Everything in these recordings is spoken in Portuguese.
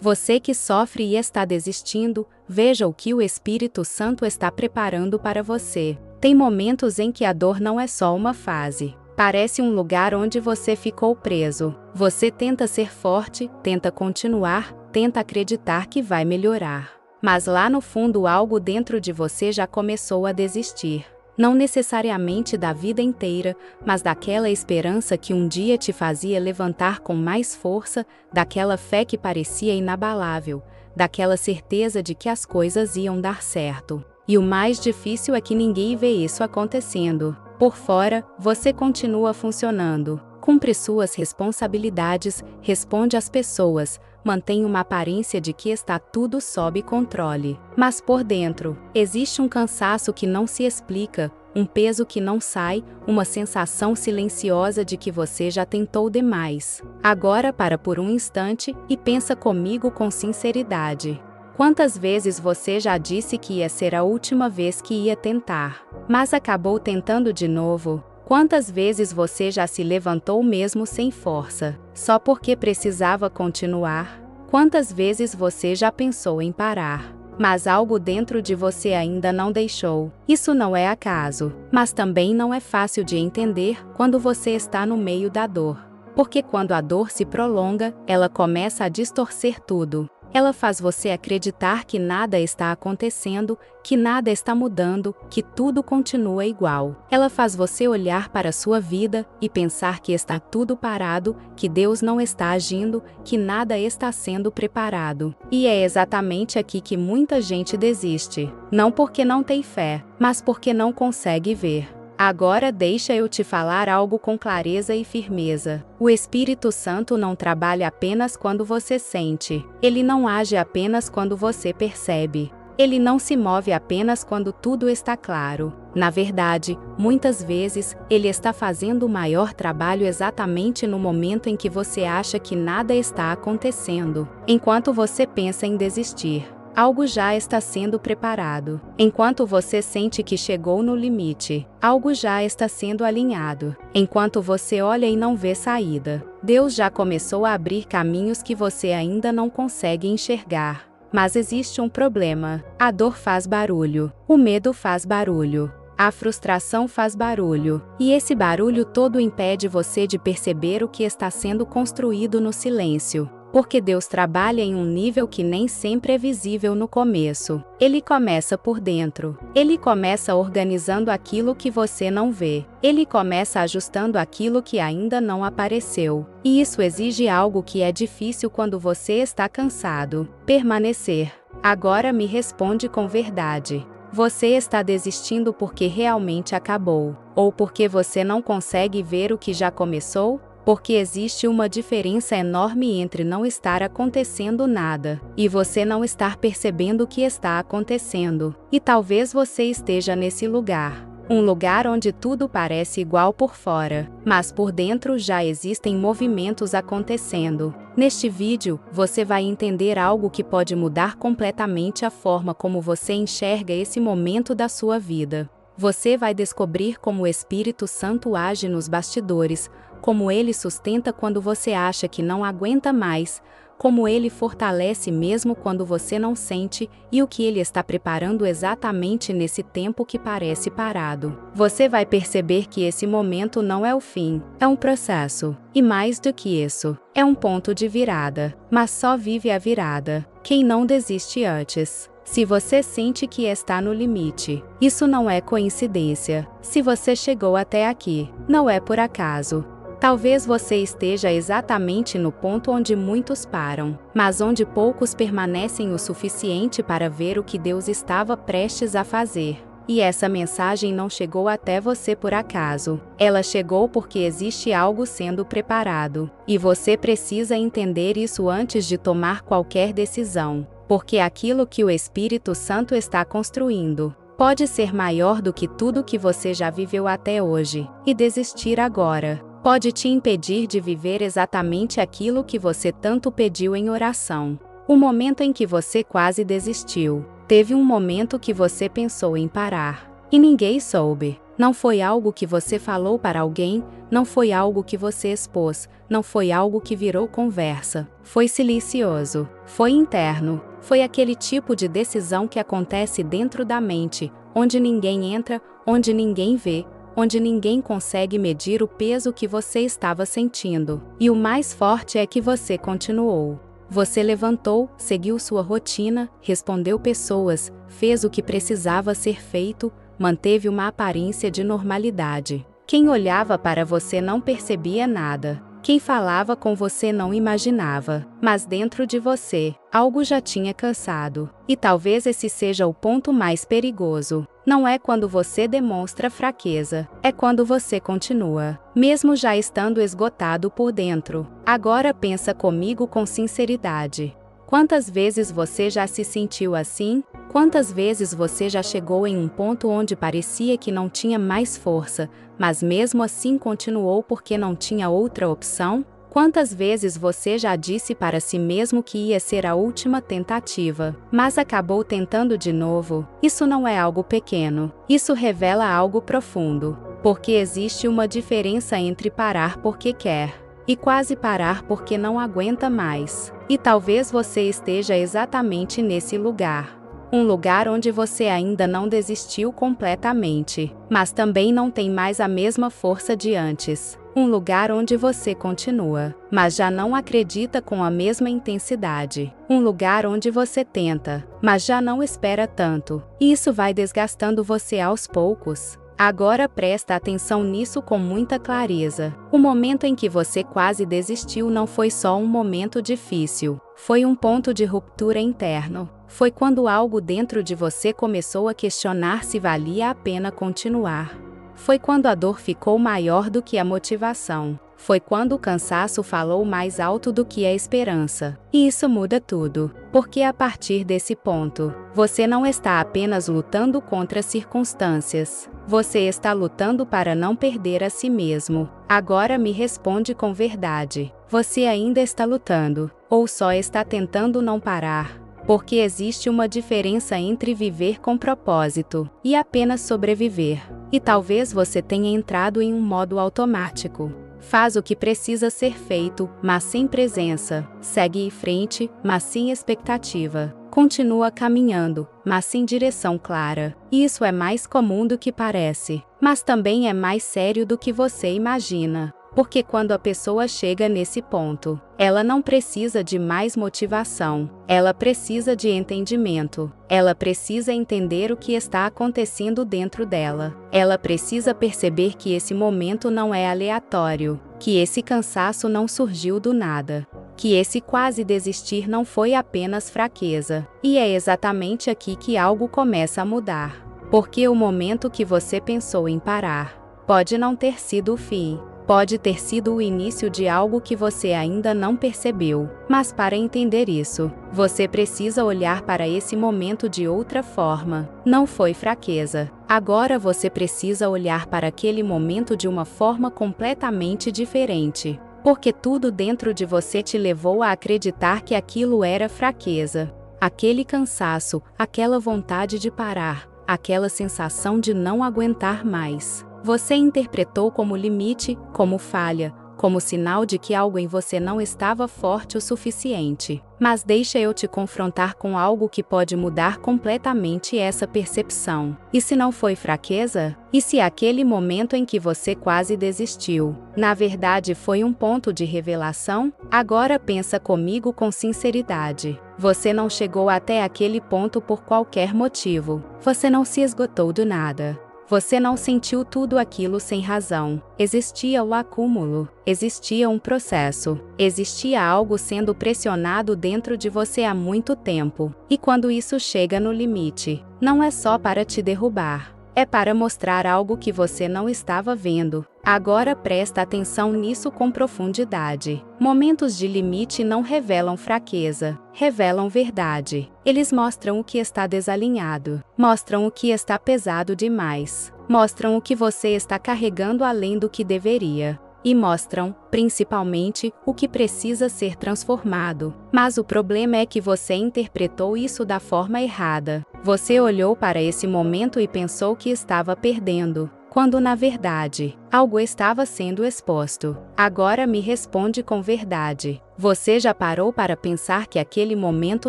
Você que sofre e está desistindo, veja o que o Espírito Santo está preparando para você. Tem momentos em que a dor não é só uma fase. Parece um lugar onde você ficou preso. Você tenta ser forte, tenta continuar, tenta acreditar que vai melhorar. Mas lá no fundo algo dentro de você já começou a desistir. Não necessariamente da vida inteira, mas daquela esperança que um dia te fazia levantar com mais força, daquela fé que parecia inabalável, daquela certeza de que as coisas iam dar certo. E o mais difícil é que ninguém vê isso acontecendo. Por fora, você continua funcionando, cumpre suas responsabilidades, responde às pessoas, mantém uma aparência de que está tudo sob controle. Mas por dentro, existe um cansaço que não se explica, um peso que não sai, uma sensação silenciosa de que você já tentou demais. Agora para por um instante e pensa comigo com sinceridade. Quantas vezes você já disse que ia ser a última vez que ia tentar, mas acabou tentando de novo? Quantas vezes você já se levantou mesmo sem força, só porque precisava continuar? Quantas vezes você já pensou em parar, mas algo dentro de você ainda não deixou? Isso não é acaso, mas também não é fácil de entender quando você está no meio da dor. Porque quando a dor se prolonga, ela começa a distorcer tudo. Ela faz você acreditar que nada está acontecendo, que nada está mudando, que tudo continua igual. Ela faz você olhar para a sua vida e pensar que está tudo parado, que Deus não está agindo, que nada está sendo preparado. E é exatamente aqui que muita gente desiste. Não porque não tem fé, mas porque não consegue ver. Agora deixa eu te falar algo com clareza e firmeza. O Espírito Santo não trabalha apenas quando você sente. Ele não age apenas quando você percebe. Ele não se move apenas quando tudo está claro. Na verdade, muitas vezes, ele está fazendo o maior trabalho exatamente no momento em que você acha que nada está acontecendo. Enquanto você pensa em desistir, algo já está sendo preparado. Enquanto você sente que chegou no limite, algo já está sendo alinhado. Enquanto você olha e não vê saída, Deus já começou a abrir caminhos que você ainda não consegue enxergar. Mas existe um problema. A dor faz barulho. O medo faz barulho. A frustração faz barulho. E esse barulho todo impede você de perceber o que está sendo construído no silêncio. Porque Deus trabalha em um nível que nem sempre é visível no começo. Ele começa por dentro. Ele começa organizando aquilo que você não vê. Ele começa ajustando aquilo que ainda não apareceu. E isso exige algo que é difícil quando você está cansado: permanecer. Agora me responde com verdade. Você está desistindo porque realmente acabou? Ou porque você não consegue ver o que já começou? Porque existe uma diferença enorme entre não estar acontecendo nada e você não estar percebendo o que está acontecendo. E talvez você esteja nesse lugar. Um lugar onde tudo parece igual por fora, mas por dentro já existem movimentos acontecendo. Neste vídeo, você vai entender algo que pode mudar completamente a forma como você enxerga esse momento da sua vida. Você vai descobrir como o Espírito Santo age nos bastidores, como ele sustenta quando você acha que não aguenta mais, como ele fortalece mesmo quando você não sente e o que ele está preparando exatamente nesse tempo que parece parado. Você vai perceber que esse momento não é o fim, é um processo. E mais do que isso, é um ponto de virada. Mas só vive a virada quem não desiste antes. Se você sente que está no limite, isso não é coincidência. Se você chegou até aqui, não é por acaso. Talvez você esteja exatamente no ponto onde muitos param, mas onde poucos permanecem o suficiente para ver o que Deus estava prestes a fazer. E essa mensagem não chegou até você por acaso. Ela chegou porque existe algo sendo preparado. E você precisa entender isso antes de tomar qualquer decisão. Porque aquilo que o Espírito Santo está construindo pode ser maior do que tudo que você já viveu até hoje. E desistir agora pode te impedir de viver exatamente aquilo que você tanto pediu em oração. O momento em que você quase desistiu. Teve um momento que você pensou em parar. E ninguém soube. Não foi algo que você falou para alguém, não foi algo que você expôs, não foi algo que virou conversa. Foi silencioso, foi interno, foi aquele tipo de decisão que acontece dentro da mente, onde ninguém entra, onde ninguém vê, onde ninguém consegue medir o peso que você estava sentindo. E o mais forte é que você continuou. Você levantou, seguiu sua rotina, respondeu pessoas, fez o que precisava ser feito, manteve uma aparência de normalidade. Quem olhava para você não percebia nada. Quem falava com você não imaginava. Mas dentro de você, algo já tinha cansado. E talvez esse seja o ponto mais perigoso. Não é quando você demonstra fraqueza, é quando você continua, mesmo já estando esgotado por dentro. Agora pensa comigo com sinceridade. Quantas vezes você já se sentiu assim? Quantas vezes você já chegou em um ponto onde parecia que não tinha mais força, mas mesmo assim continuou porque não tinha outra opção? Quantas vezes você já disse para si mesmo que ia ser a última tentativa, mas acabou tentando de novo? Isso não é algo pequeno, isso revela algo profundo, porque existe uma diferença entre parar porque quer e quase parar porque não aguenta mais. E talvez você esteja exatamente nesse lugar. Um lugar onde você ainda não desistiu completamente, mas também não tem mais a mesma força de antes. Um lugar onde você continua, mas já não acredita com a mesma intensidade. Um lugar onde você tenta, mas já não espera tanto. E isso vai desgastando você aos poucos. Agora presta atenção nisso com muita clareza. O momento em que você quase desistiu não foi só um momento difícil, foi um ponto de ruptura interno. Foi quando algo dentro de você começou a questionar se valia a pena continuar. Foi quando a dor ficou maior do que a motivação. Foi quando o cansaço falou mais alto do que a esperança. E isso muda tudo, porque a partir desse ponto, você não está apenas lutando contra circunstâncias. Você está lutando para não perder a si mesmo. Agora me responde com verdade. Você ainda está lutando, ou só está tentando não parar? Porque existe uma diferença entre viver com propósito e apenas sobreviver. E talvez você tenha entrado em um modo automático. Faz o que precisa ser feito, mas sem presença. Segue em frente, mas sem expectativa. Continua caminhando, mas sem direção clara. Isso é mais comum do que parece, mas também é mais sério do que você imagina. Porque quando a pessoa chega nesse ponto, ela não precisa de mais motivação, ela precisa de entendimento. Ela precisa entender o que está acontecendo dentro dela. Ela precisa perceber que esse momento não é aleatório, que esse cansaço não surgiu do nada, que esse quase desistir não foi apenas fraqueza. E é exatamente aqui que algo começa a mudar. Porque o momento que você pensou em parar pode não ter sido o fim. Pode ter sido o início de algo que você ainda não percebeu. Mas para entender isso, você precisa olhar para esse momento de outra forma. Não foi fraqueza. Agora você precisa olhar para aquele momento de uma forma completamente diferente. Porque tudo dentro de você te levou a acreditar que aquilo era fraqueza. Aquele cansaço, aquela vontade de parar, aquela sensação de não aguentar mais. Você interpretou como limite, como falha, como sinal de que algo em você não estava forte o suficiente. Mas deixa eu te confrontar com algo que pode mudar completamente essa percepção. E se não foi fraqueza? E se aquele momento em que você quase desistiu, na verdade foi um ponto de revelação? Agora pensa comigo com sinceridade. Você não chegou até aquele ponto por qualquer motivo. Você não se esgotou do nada. Você não sentiu tudo aquilo sem razão. Existia o acúmulo, existia um processo, existia algo sendo pressionado dentro de você há muito tempo. E quando isso chega no limite, não é só para te derrubar, é para mostrar algo que você não estava vendo. Agora presta atenção nisso com profundidade. Momentos de limite não revelam fraqueza, revelam verdade. Eles mostram o que está desalinhado, mostram o que está pesado demais, mostram o que você está carregando além do que deveria. E mostram, principalmente, o que precisa ser transformado. Mas o problema é que você interpretou isso da forma errada. Você olhou para esse momento e pensou que estava perdendo, quando na verdade, algo estava sendo exposto. Agora me responde com verdade. Você já parou para pensar que aquele momento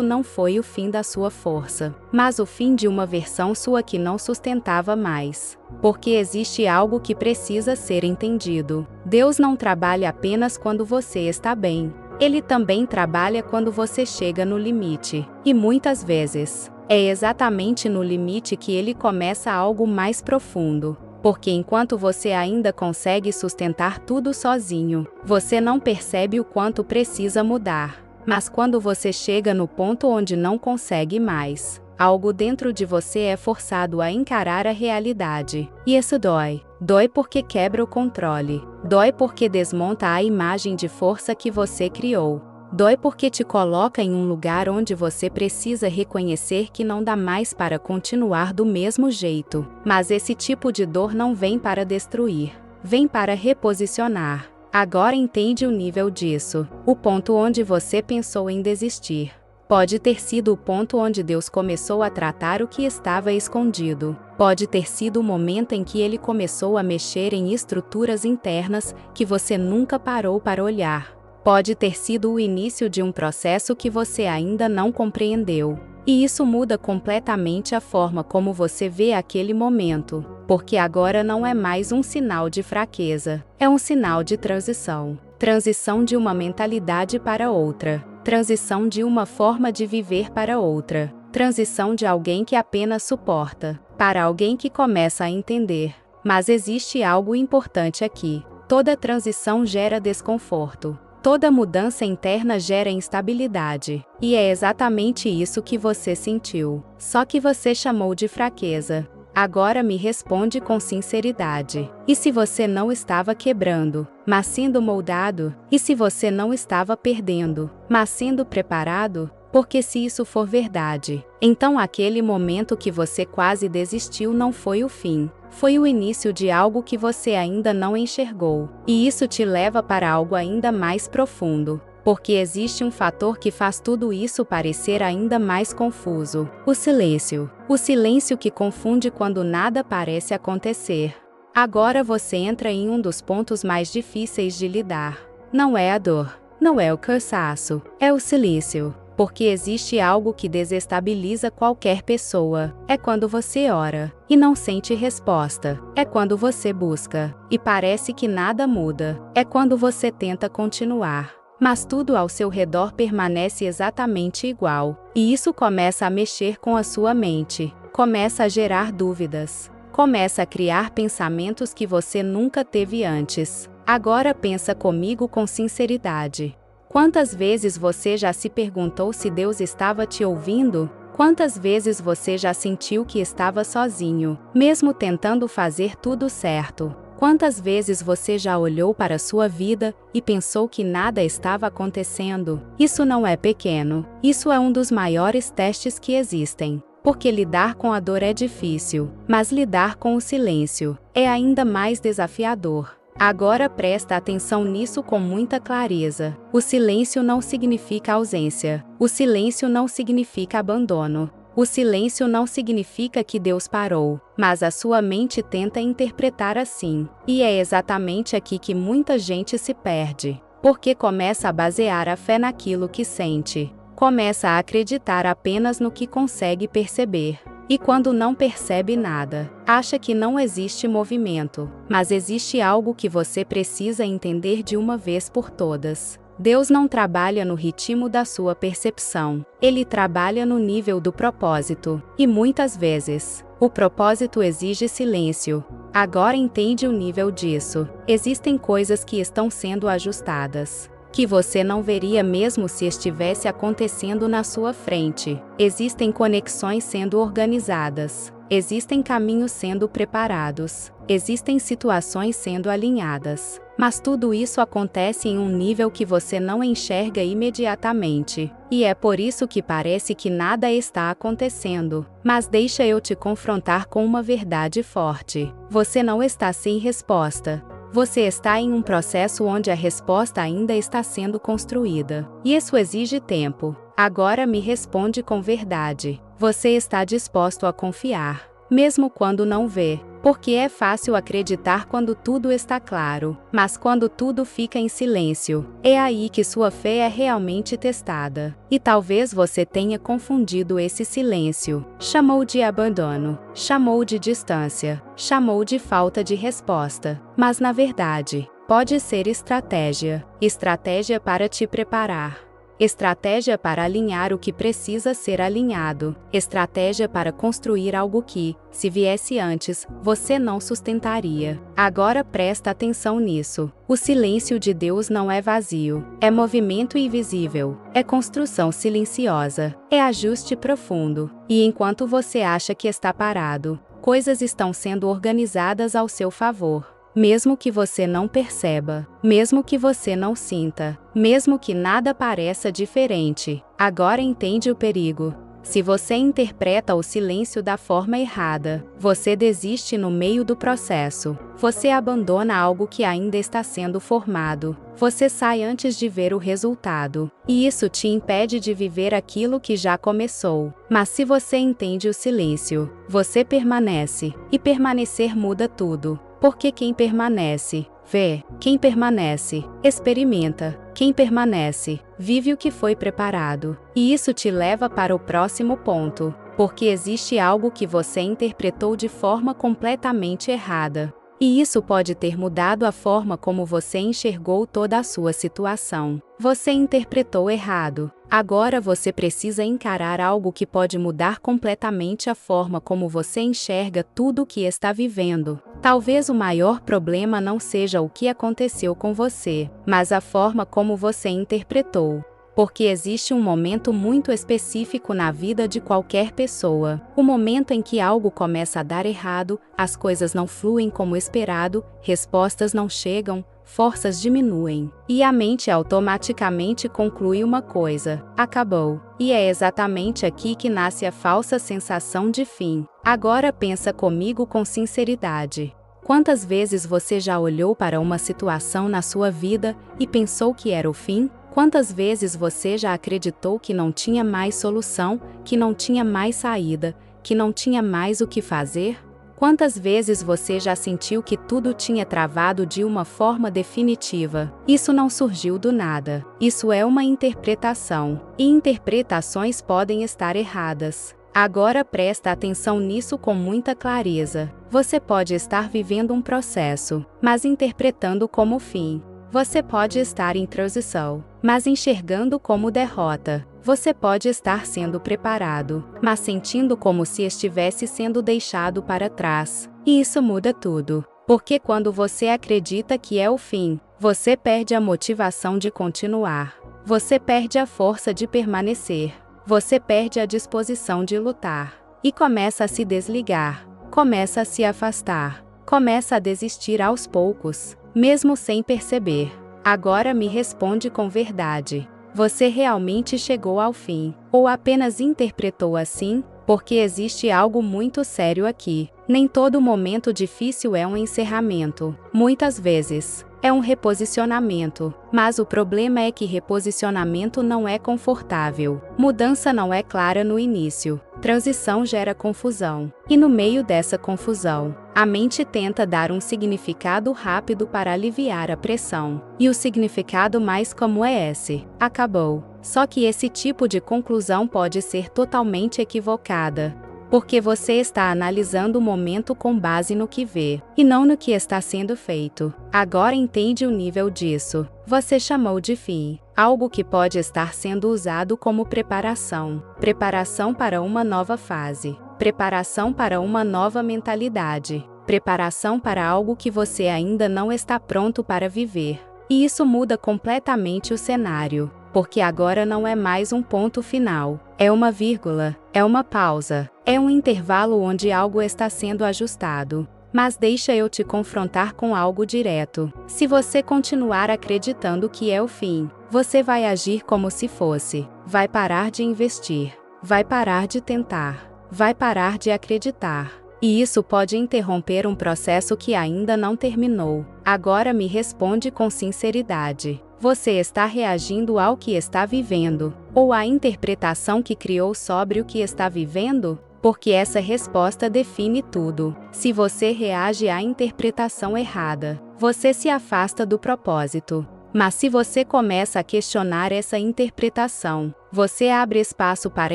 não foi o fim da sua força, mas o fim de uma versão sua que não sustentava mais? Porque existe algo que precisa ser entendido. Deus não trabalha apenas quando você está bem. Ele também trabalha quando você chega no limite. E muitas vezes, é exatamente no limite que ele começa algo mais profundo. Porque enquanto você ainda consegue sustentar tudo sozinho, você não percebe o quanto precisa mudar. Mas quando você chega no ponto onde não consegue mais, algo dentro de você é forçado a encarar a realidade. E isso dói. Dói porque quebra o controle. Dói porque desmonta a imagem de força que você criou. Dói porque te coloca em um lugar onde você precisa reconhecer que não dá mais para continuar do mesmo jeito. Mas esse tipo de dor não vem para destruir, vem para reposicionar. Agora entende o nível disso. O ponto onde você pensou em desistir pode ter sido o ponto onde Deus começou a tratar o que estava escondido. Pode ter sido o momento em que Ele começou a mexer em estruturas internas que você nunca parou para olhar. Pode ter sido o início de um processo que você ainda não compreendeu. E isso muda completamente a forma como você vê aquele momento, porque agora não é mais um sinal de fraqueza, é um sinal de transição. Transição de uma mentalidade para outra. Transição de uma forma de viver para outra. Transição de alguém que apenas suporta, para alguém que começa a entender. Mas existe algo importante aqui. Toda transição gera desconforto. Toda mudança interna gera instabilidade. E é exatamente isso que você sentiu. Só que você chamou de fraqueza. Agora me responde com sinceridade. E se você não estava quebrando, mas sendo moldado? E se você não estava perdendo, mas sendo preparado? Porque se isso for verdade, então aquele momento que você quase desistiu não foi o fim. Foi o início de algo que você ainda não enxergou. E isso te leva para algo ainda mais profundo. Porque existe um fator que faz tudo isso parecer ainda mais confuso. O silêncio. O silêncio que confunde quando nada parece acontecer. Agora você entra em um dos pontos mais difíceis de lidar. Não é a dor. Não é o cansaço. É o silêncio. Porque existe algo que desestabiliza qualquer pessoa. É quando você ora e não sente resposta. É quando você busca e parece que nada muda. É quando você tenta continuar, mas tudo ao seu redor permanece exatamente igual. E isso começa a mexer com a sua mente. Começa a gerar dúvidas. Começa a criar pensamentos que você nunca teve antes. Agora pensa comigo com sinceridade. Quantas vezes você já se perguntou se Deus estava te ouvindo? Quantas vezes você já sentiu que estava sozinho, mesmo tentando fazer tudo certo? Quantas vezes você já olhou para sua vida e pensou que nada estava acontecendo? Isso não é pequeno. Isso é um dos maiores testes que existem. Porque lidar com a dor é difícil, mas lidar com o silêncio é ainda mais desafiador. Agora presta atenção nisso com muita clareza. O silêncio não significa ausência. O silêncio não significa abandono. O silêncio não significa que Deus parou, mas a sua mente tenta interpretar assim. E é exatamente aqui que muita gente se perde. Porque começa a basear a fé naquilo que sente. Começa a acreditar apenas no que consegue perceber. E quando não percebe nada, acha que não existe movimento. Mas existe algo que você precisa entender de uma vez por todas. Deus não trabalha no ritmo da sua percepção. Ele trabalha no nível do propósito. E muitas vezes, o propósito exige silêncio. Agora entende o nível disso. Existem coisas que estão sendo ajustadas, que você não veria mesmo se estivesse acontecendo na sua frente. Existem conexões sendo organizadas. Existem caminhos sendo preparados. Existem situações sendo alinhadas. Mas tudo isso acontece em um nível que você não enxerga imediatamente. E é por isso que parece que nada está acontecendo. Mas deixa eu te confrontar com uma verdade forte. Você não está sem resposta. Você está em um processo onde a resposta ainda está sendo construída. E isso exige tempo. Agora me responde com verdade. Você está disposto a confiar, mesmo quando não vê? Porque é fácil acreditar quando tudo está claro, mas quando tudo fica em silêncio, é aí que sua fé é realmente testada. E talvez você tenha confundido esse silêncio. Chamou de abandono, chamou de distância, chamou de falta de resposta. Mas na verdade, pode ser estratégia. Estratégia para te preparar. Estratégia para alinhar o que precisa ser alinhado. Estratégia para construir algo que, se viesse antes, você não sustentaria. Agora presta atenção nisso. O silêncio de Deus não é vazio. É movimento invisível. É construção silenciosa. É ajuste profundo. E enquanto você acha que está parado, coisas estão sendo organizadas ao seu favor. Mesmo que você não perceba, mesmo que você não sinta, mesmo que nada pareça diferente, agora entende o perigo. Se você interpreta o silêncio da forma errada, você desiste no meio do processo. Você abandona algo que ainda está sendo formado. Você sai antes de ver o resultado. E isso te impede de viver aquilo que já começou. Mas se você entende o silêncio, você permanece. E permanecer muda tudo. Porque quem permanece, vê. Quem permanece, experimenta. Quem permanece, vive o que foi preparado. E isso te leva para o próximo ponto. Porque existe algo que você interpretou de forma completamente errada. E isso pode ter mudado a forma como você enxergou toda a sua situação. Você interpretou errado. Agora você precisa encarar algo que pode mudar completamente a forma como você enxerga tudo o que está vivendo. Talvez o maior problema não seja o que aconteceu com você, mas a forma como você interpretou. Porque existe um momento muito específico na vida de qualquer pessoa. O momento em que algo começa a dar errado, as coisas não fluem como esperado, respostas não chegam, forças diminuem. E a mente automaticamente conclui uma coisa: acabou. E é exatamente aqui que nasce a falsa sensação de fim. Agora pensa comigo com sinceridade. Quantas vezes você já olhou para uma situação na sua vida e pensou que era o fim? Quantas vezes você já acreditou que não tinha mais solução, que não tinha mais saída, que não tinha mais o que fazer? Quantas vezes você já sentiu que tudo tinha travado de uma forma definitiva? Isso não surgiu do nada. Isso é uma interpretação. E interpretações podem estar erradas. Agora presta atenção nisso com muita clareza. Você pode estar vivendo um processo, mas interpretando como fim. Você pode estar em transição, mas enxergando como derrota. Você pode estar sendo preparado, mas sentindo como se estivesse sendo deixado para trás. E isso muda tudo. Porque quando você acredita que é o fim, você perde a motivação de continuar. Você perde a força de permanecer. Você perde a disposição de lutar. E começa a se desligar. Começa a se afastar. Começa a desistir aos poucos. Mesmo sem perceber. Agora me responde com verdade. Você realmente chegou ao fim, ou apenas interpretou assim? Porque existe algo muito sério aqui. Nem todo momento difícil é um encerramento. Muitas vezes, é um reposicionamento. Mas o problema é que reposicionamento não é confortável. Mudança não é clara no início. Transição gera confusão. E no meio dessa confusão, a mente tenta dar um significado rápido para aliviar a pressão. E o significado mais comum é esse: acabou. Só que esse tipo de conclusão pode ser totalmente equivocada. Porque você está analisando o momento com base no que vê, e não no que está sendo feito. Agora entende o nível disso. Você chamou de fim, algo que pode estar sendo usado como preparação. Preparação para uma nova fase. Preparação para uma nova mentalidade. Preparação para algo que você ainda não está pronto para viver. E isso muda completamente o cenário. Porque agora não é mais um ponto final, é uma vírgula, é uma pausa, é um intervalo onde algo está sendo ajustado. Mas deixa eu te confrontar com algo direto. Se você continuar acreditando que é o fim, você vai agir como se fosse. Vai parar de investir, vai parar de tentar, vai parar de acreditar. E isso pode interromper um processo que ainda não terminou. Agora me responde com sinceridade. Você está reagindo ao que está vivendo, ou à interpretação que criou sobre o que está vivendo? porque essa resposta define tudo. Se você reage à interpretação errada, você se afasta do propósito. Mas se você começa a questionar essa interpretação, você abre espaço para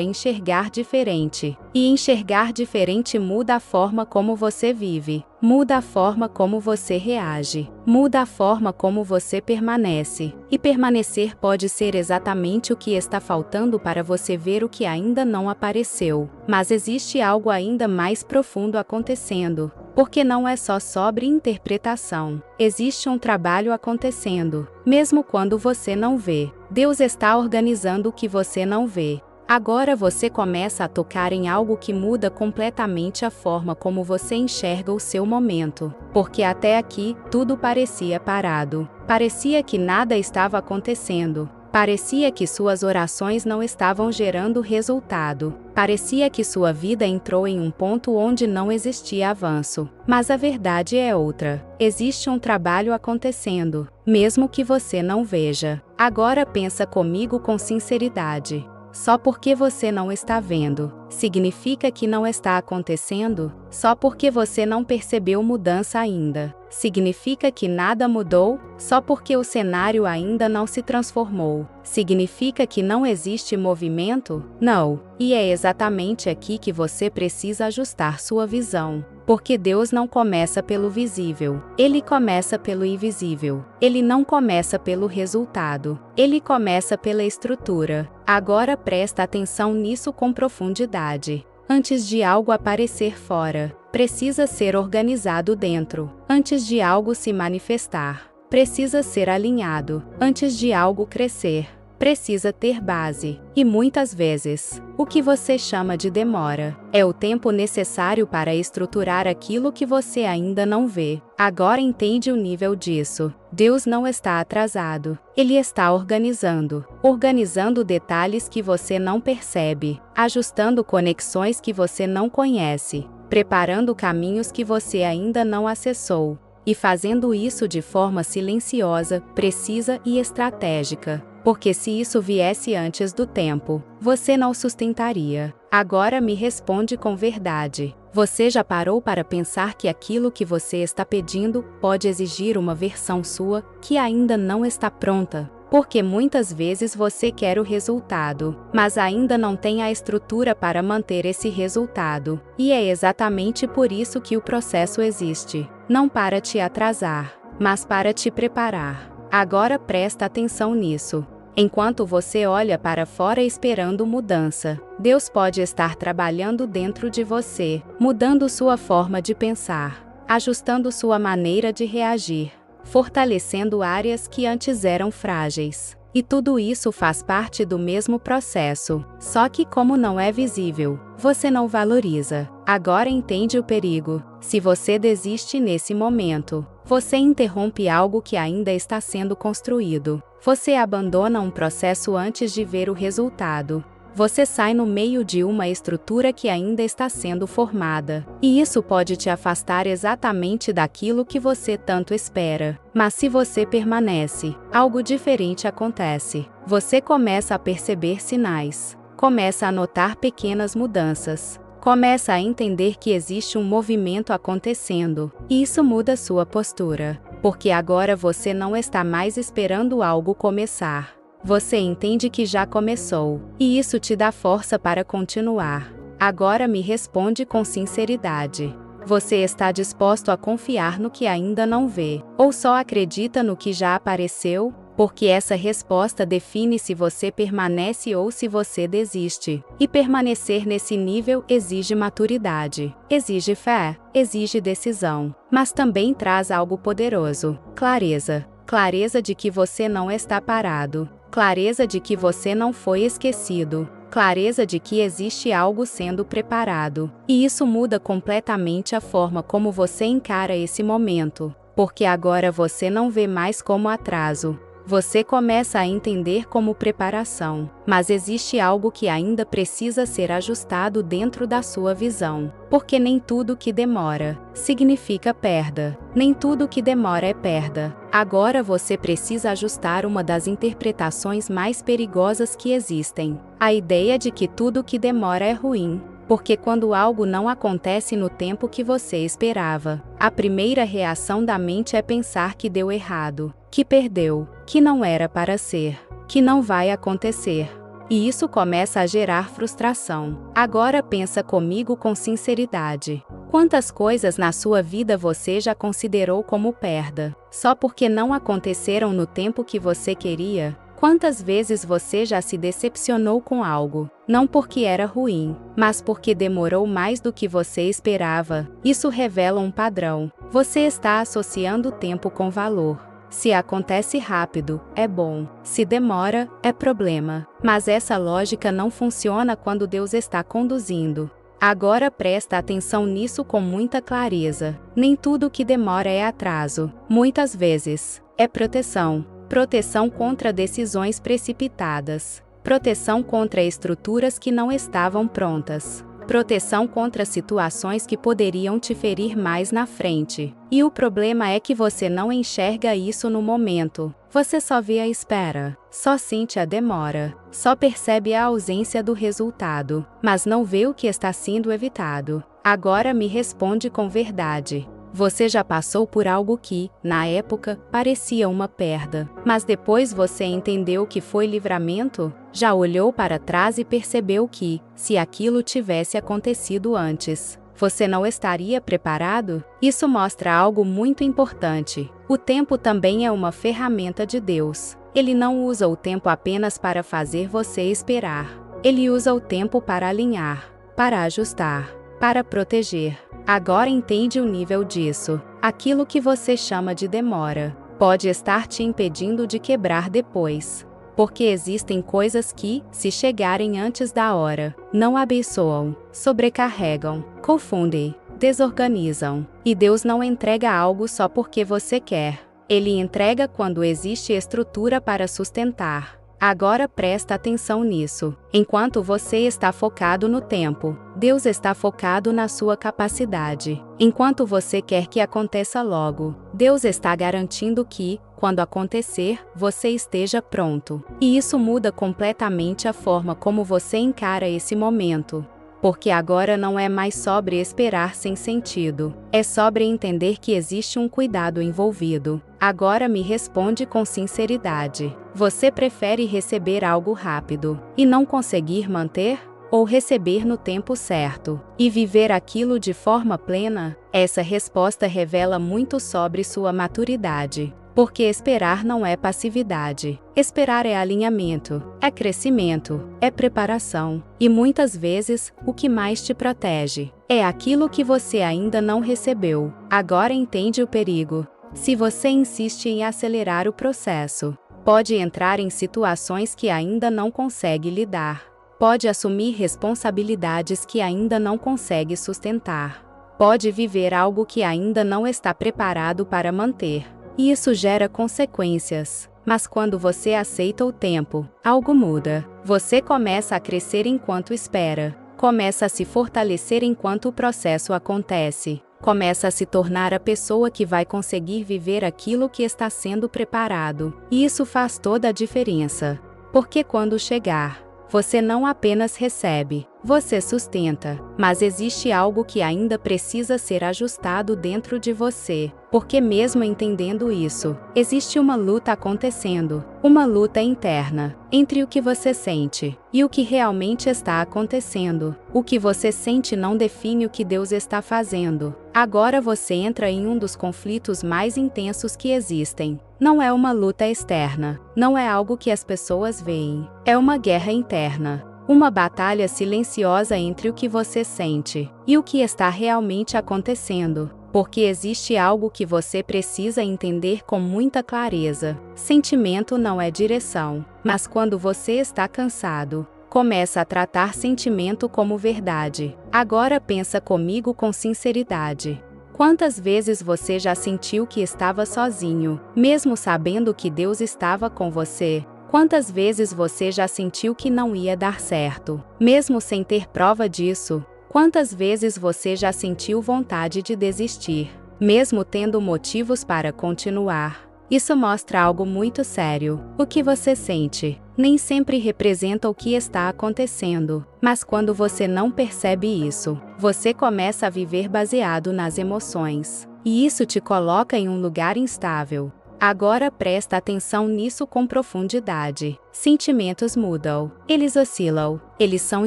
enxergar diferente. E enxergar diferente muda a forma como você vive, muda a forma como você reage, muda a forma como você permanece. E permanecer pode ser exatamente o que está faltando para você ver o que ainda não apareceu. Mas existe algo ainda mais profundo acontecendo. Porque não é só sobre interpretação. Existe um trabalho acontecendo, mesmo quando você não vê. Deus está organizando o que você não vê. Agora você começa a tocar em algo que muda completamente a forma como você enxerga o seu momento. Porque até aqui, tudo parecia parado. Parecia que nada estava acontecendo. Parecia que suas orações não estavam gerando resultado. Parecia que sua vida entrou em um ponto onde não existia avanço. Mas a verdade é outra. Existe um trabalho acontecendo, mesmo que você não veja. Agora pensa comigo com sinceridade. Só porque você não está vendo, significa que não está acontecendo? Só porque você não percebeu mudança ainda, significa que nada mudou? Só porque o cenário ainda não se transformou, significa que não existe movimento? Não. E é exatamente aqui que você precisa ajustar sua visão. Porque Deus não começa pelo visível, Ele começa pelo invisível. Ele não começa pelo resultado, Ele começa pela estrutura. Agora presta atenção nisso com profundidade. Antes de algo aparecer fora, precisa ser organizado dentro. Antes de algo se manifestar, precisa ser alinhado. Antes de algo crescer, precisa ter base. E muitas vezes, o que você chama de demora, é o tempo necessário para estruturar aquilo que você ainda não vê. Agora entende o nível disso. Deus não está atrasado. Ele está organizando. Organizando detalhes que você não percebe. Ajustando conexões que você não conhece. Preparando caminhos que você ainda não acessou. E fazendo isso de forma silenciosa, precisa e estratégica. Porque se isso viesse antes do tempo, você não sustentaria. Agora me responde com verdade. Você já parou para pensar que aquilo que você está pedindo pode exigir uma versão sua que ainda não está pronta? Porque muitas vezes você quer o resultado, mas ainda não tem a estrutura para manter esse resultado. E é exatamente por isso que o processo existe. Não para te atrasar, mas para te preparar. Agora presta atenção nisso. Enquanto você olha para fora esperando mudança, Deus pode estar trabalhando dentro de você, mudando sua forma de pensar, ajustando sua maneira de reagir, fortalecendo áreas que antes eram frágeis. E tudo isso faz parte do mesmo processo, só que como não é visível, você não valoriza. Agora entende o perigo. Se você desiste nesse momento, você interrompe algo que ainda está sendo construído. Você abandona um processo antes de ver o resultado. Você sai no meio de uma estrutura que ainda está sendo formada. E isso pode te afastar exatamente daquilo que você tanto espera. Mas se você permanece, algo diferente acontece. Você começa a perceber sinais. Começa a notar pequenas mudanças. Começa a entender que existe um movimento acontecendo. E isso muda sua postura. Porque agora você não está mais esperando algo começar. Você entende que já começou, e isso te dá força para continuar. Agora me responde com sinceridade. Você está disposto a confiar no que ainda não vê, ou só acredita no que já apareceu? Porque essa resposta define se você permanece ou se você desiste. E permanecer nesse nível exige maturidade, exige fé, exige decisão, mas também traz algo poderoso: clareza. Clareza de que você não está parado. Clareza de que você não foi esquecido. Clareza de que existe algo sendo preparado. E isso muda completamente a forma como você encara esse momento. Porque agora você não vê mais como atraso. Você começa a entender como preparação. Mas existe algo que ainda precisa ser ajustado dentro da sua visão. Porque nem tudo que demora significa perda. Nem tudo que demora é perda. Agora você precisa ajustar uma das interpretações mais perigosas que existem. A ideia de que tudo que demora é ruim. Porque quando algo não acontece no tempo que você esperava, a primeira reação da mente é pensar que deu errado, que perdeu, que não era para ser, que não vai acontecer. E isso começa a gerar frustração. Agora pensa comigo com sinceridade. Quantas coisas na sua vida você já considerou como perda, só porque não aconteceram no tempo que você queria? Quantas vezes você já se decepcionou com algo, não porque era ruim, mas porque demorou mais do que você esperava? Isso revela um padrão. Você está associando tempo com valor. Se acontece rápido, é bom. Se demora, é problema. Mas essa lógica não funciona quando Deus está conduzindo. Agora presta atenção nisso com muita clareza. Nem tudo que demora é atraso. Muitas vezes, é proteção. Proteção contra decisões precipitadas. Proteção contra estruturas que não estavam prontas. Proteção contra situações que poderiam te ferir mais na frente. E o problema é que você não enxerga isso no momento. Você só vê a espera, só sente a demora, só percebe a ausência do resultado, mas não vê o que está sendo evitado. Agora me responde com verdade. Você já passou por algo que, na época, parecia uma perda, mas depois você entendeu que foi livramento? Já olhou para trás e percebeu que, se aquilo tivesse acontecido antes, você não estaria preparado? Isso mostra algo muito importante. O tempo também é uma ferramenta de Deus. Ele não usa o tempo apenas para fazer você esperar. Ele usa o tempo para alinhar, para ajustar, para proteger. Agora entende o nível disso. Aquilo que você chama de demora pode estar te impedindo de quebrar depois. Porque existem coisas que, se chegarem antes da hora, não abençoam, sobrecarregam, confundem, desorganizam. E Deus não entrega algo só porque você quer. Ele entrega quando existe estrutura para sustentar. Agora presta atenção nisso. Enquanto você está focado no tempo, Deus está focado na sua capacidade. Enquanto você quer que aconteça logo, Deus está garantindo que, quando acontecer, você esteja pronto. E isso muda completamente a forma como você encara esse momento. Porque agora não é mais sobre esperar sem sentido. É sobre entender que existe um cuidado envolvido. Agora me responde com sinceridade. Você prefere receber algo rápido e não conseguir manter? Ou receber no tempo certo e viver aquilo de forma plena? Essa resposta revela muito sobre sua maturidade. Porque esperar não é passividade. Esperar é alinhamento, é crescimento, é preparação. E muitas vezes, o que mais te protege é aquilo que você ainda não recebeu. Agora entende o perigo. Se você insiste em acelerar o processo, pode entrar em situações que ainda não consegue lidar. Pode assumir responsabilidades que ainda não consegue sustentar. Pode viver algo que ainda não está preparado para manter. E isso gera consequências. Mas quando você aceita o tempo, algo muda. Você começa a crescer enquanto espera. Começa a se fortalecer enquanto o processo acontece. Começa a se tornar a pessoa que vai conseguir viver aquilo que está sendo preparado. E isso faz toda a diferença. Porque quando chegar, você não apenas recebe, você sustenta, mas existe algo que ainda precisa ser ajustado dentro de você, porque mesmo entendendo isso, existe uma luta acontecendo, uma luta interna, entre o que você sente e o que realmente está acontecendo. O que você sente não define o que Deus está fazendo. Agora você entra em um dos conflitos mais intensos que existem. Não é uma luta externa, não é algo que as pessoas veem, é uma guerra interna. Uma batalha silenciosa entre o que você sente e o que está realmente acontecendo, porque existe algo que você precisa entender com muita clareza. Sentimento não é direção, mas quando você está cansado, começa a tratar sentimento como verdade. Agora pensa comigo com sinceridade. Quantas vezes você já sentiu que estava sozinho, mesmo sabendo que Deus estava com você? Quantas vezes você já sentiu que não ia dar certo, mesmo sem ter prova disso? Quantas vezes você já sentiu vontade de desistir, mesmo tendo motivos para continuar? Isso mostra algo muito sério. O que você sente nem sempre representa o que está acontecendo, mas quando você não percebe isso, você começa a viver baseado nas emoções, e isso te coloca em um lugar instável. Agora presta atenção nisso com profundidade. Sentimentos mudam, eles oscilam, eles são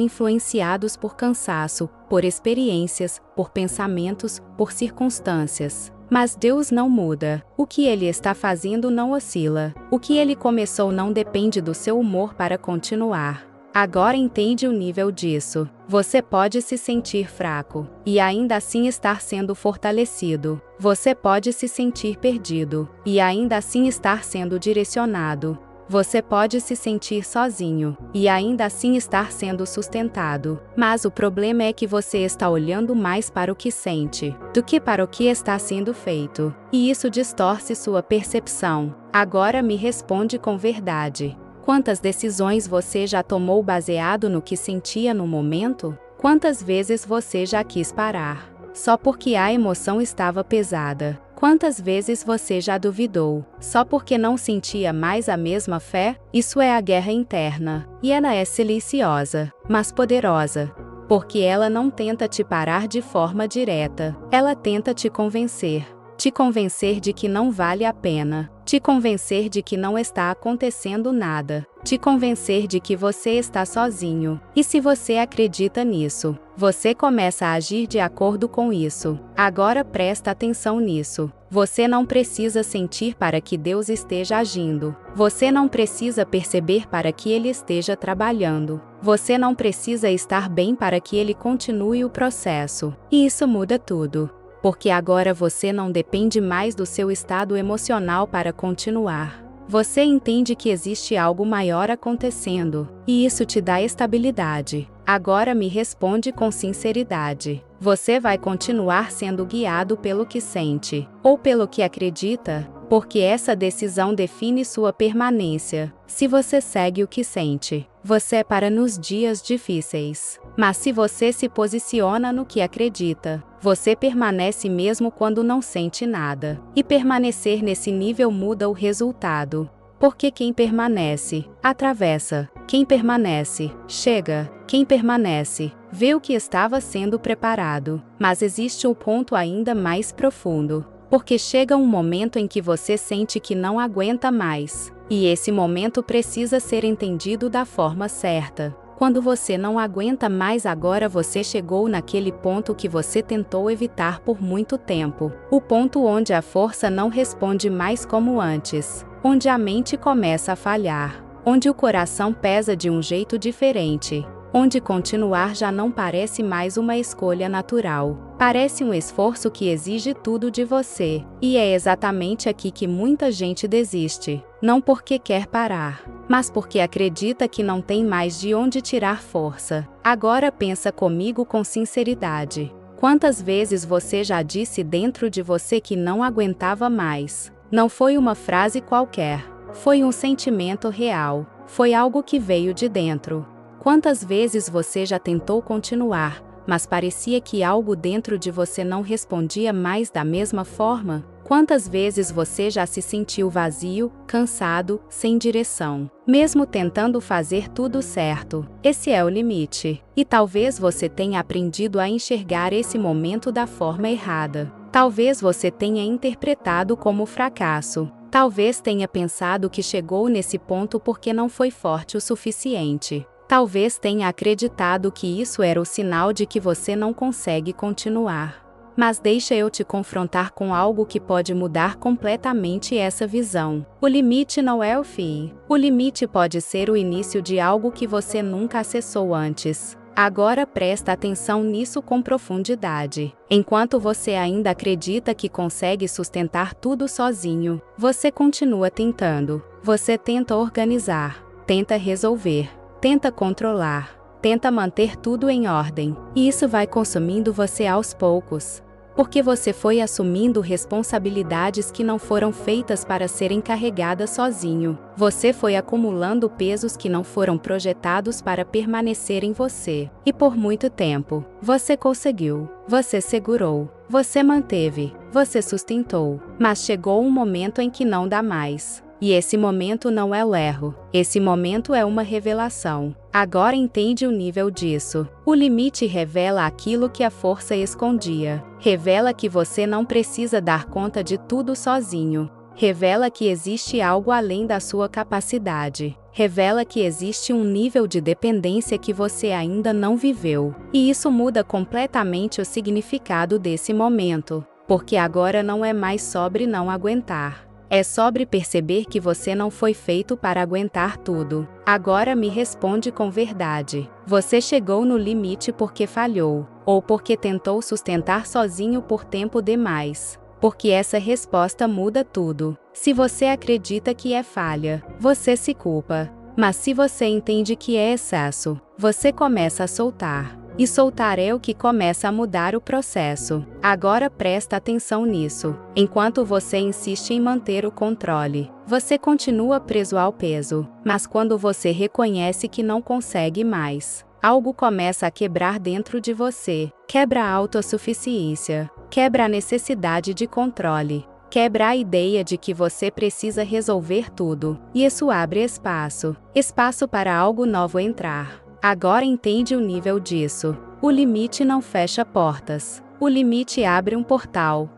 influenciados por cansaço, por experiências, por pensamentos, por circunstâncias. Mas Deus não muda. O que Ele está fazendo não oscila. O que Ele começou não depende do seu humor para continuar. Agora entende o nível disso. Você pode se sentir fraco e ainda assim estar sendo fortalecido. Você pode se sentir perdido e ainda assim estar sendo direcionado. Você pode se sentir sozinho e ainda assim estar sendo sustentado. Mas o problema é que você está olhando mais para o que sente do que para o que está sendo feito. E isso distorce sua percepção. Agora me responde com verdade. Quantas decisões você já tomou baseado no que sentia no momento? Quantas vezes você já quis parar só porque a emoção estava pesada? Quantas vezes você já duvidou só porque não sentia mais a mesma fé? Isso é a guerra interna, e ela é silenciosa, mas poderosa, porque ela não tenta te parar de forma direta, ela tenta te convencer de que não vale a pena, te convencer de que não está acontecendo nada, te convencer de que você está sozinho. E se você acredita nisso, você começa a agir de acordo com isso. Agora presta atenção nisso. Você não precisa sentir para que Deus esteja agindo. Você não precisa perceber para que Ele esteja trabalhando. Você não precisa estar bem para que Ele continue o processo. E isso muda tudo. Porque agora você não depende mais do seu estado emocional para continuar. Você entende que existe algo maior acontecendo, e isso te dá estabilidade. Agora me responde com sinceridade. Você vai continuar sendo guiado pelo que sente, ou pelo que acredita? Porque essa decisão define sua permanência. Se você segue o que sente, você é para nos dias difíceis. Mas se você se posiciona no que acredita, você permanece mesmo quando não sente nada. E permanecer nesse nível muda o resultado. Porque quem permanece, atravessa. Quem permanece, chega. Quem permanece, vê o que estava sendo preparado. Mas existe um ponto ainda mais profundo. Porque chega um momento em que você sente que não aguenta mais. E esse momento precisa ser entendido da forma certa. Quando você não aguenta mais, agora você chegou naquele ponto que você tentou evitar por muito tempo. O ponto onde a força não responde mais como antes. Onde a mente começa a falhar. Onde o coração pesa de um jeito diferente. Onde continuar já não parece mais uma escolha natural. Parece um esforço que exige tudo de você. E é exatamente aqui que muita gente desiste. Não porque quer parar, mas porque acredita que não tem mais de onde tirar força. Agora pensa comigo com sinceridade. Quantas vezes você já disse dentro de você que não aguentava mais? Não foi uma frase qualquer. Foi um sentimento real. Foi algo que veio de dentro. Quantas vezes você já tentou continuar, mas parecia que algo dentro de você não respondia mais da mesma forma? Quantas vezes você já se sentiu vazio, cansado, sem direção, mesmo tentando fazer tudo certo? Esse é o limite. E talvez você tenha aprendido a enxergar esse momento da forma errada. Talvez você tenha interpretado como fracasso. Talvez tenha pensado que chegou nesse ponto porque não foi forte o suficiente. Talvez tenha acreditado que isso era o sinal de que você não consegue continuar. Mas deixa eu te confrontar com algo que pode mudar completamente essa visão. O limite não é o fim. O limite pode ser o início de algo que você nunca acessou antes. Agora presta atenção nisso com profundidade. Enquanto você ainda acredita que consegue sustentar tudo sozinho, você continua tentando. Você tenta organizar, tenta resolver. Tenta controlar, tenta manter tudo em ordem, e isso vai consumindo você aos poucos. Porque você foi assumindo responsabilidades que não foram feitas para serem carregadas sozinho. Você foi acumulando pesos que não foram projetados para permanecer em você. E por muito tempo, você conseguiu, você segurou, Você manteve, você sustentou, mas chegou um momento em que não dá mais. E esse momento não é o erro, esse momento é uma revelação. Agora entende o nível disso. O limite revela aquilo que a força escondia. Revela que você não precisa dar conta de tudo sozinho. Revela que existe algo além da sua capacidade. Revela que existe um nível de dependência que você ainda não viveu. E isso muda completamente o significado desse momento. Porque agora não é mais sobre não aguentar. É sobre perceber que você não foi feito para aguentar tudo. Agora me responde com verdade. Você chegou no limite porque falhou, ou porque tentou sustentar sozinho por tempo demais. Porque essa resposta muda tudo. Se você acredita que é falha, você se culpa. Mas se você entende que é excesso, você começa a soltar. E soltar é o que começa a mudar o processo. Agora presta atenção nisso. Enquanto você insiste em manter o controle, você continua preso ao peso. Mas quando você reconhece que não consegue mais, algo começa a quebrar dentro de você. Quebra a autossuficiência. Quebra a necessidade de controle. Quebra a ideia de que você precisa resolver tudo. E isso abre espaço. Espaço para algo novo entrar. Agora entende o nível disso. O limite não fecha portas. O limite abre um portal